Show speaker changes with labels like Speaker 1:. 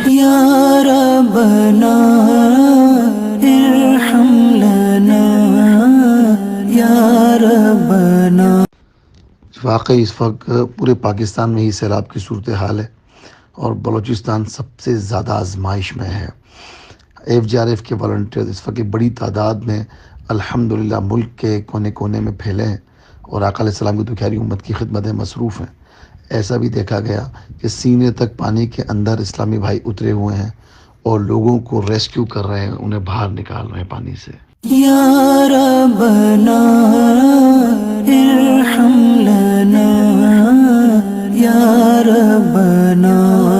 Speaker 1: یا ربنا ارحم لنا یا ربنا۔
Speaker 2: واقعی اس وقت پورے پاکستان میں ہی سیلاب کی صورتحال ہے اور بلوچستان سب سے زیادہ آزمائش میں ہے۔ FGRF کے والنٹیئر اس وقت بڑی تعداد میں الحمدللہ ملک کے کونے کونے میں پھیلے ہیں اور آقا علیہ السلام کی دکھیاری امت کی خدمت میں مصروف ہیں۔ ایسا بھی دیکھا گیا کہ سینے تک پانی کے اندر اسلامی بھائی اترے ہوئے ہیں اور لوگوں کو ریسکیو کر رہے ہیں، انہیں باہر نکال رہے ہیں پانی سے۔
Speaker 1: یا ربنا ارحم لنا یا ربنا